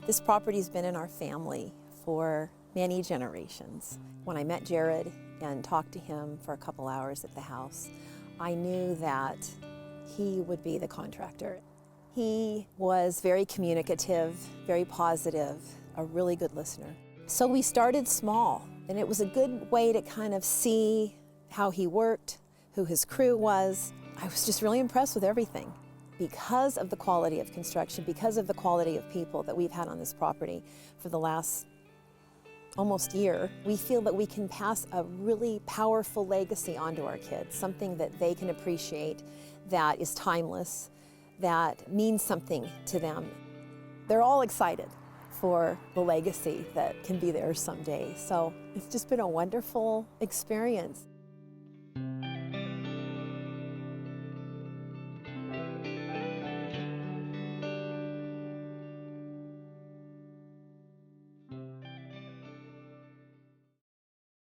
This property's been in our family for many generations. When I met Jared and talked to him for a couple hours at the house, I knew that he would be the contractor. He was very communicative, very positive, a really good listener. So we started small, and it was a good way to kind of see how he worked, who his crew was. I was just really impressed with everything. Because of the quality of construction, because of the quality of people that we've had on this property for the last almost year, we feel that we can pass a really powerful legacy onto our kids, something that they can appreciate, that is timeless, that means something to them. They're all excited for the legacy that can be theirs someday. So it's just been a wonderful experience.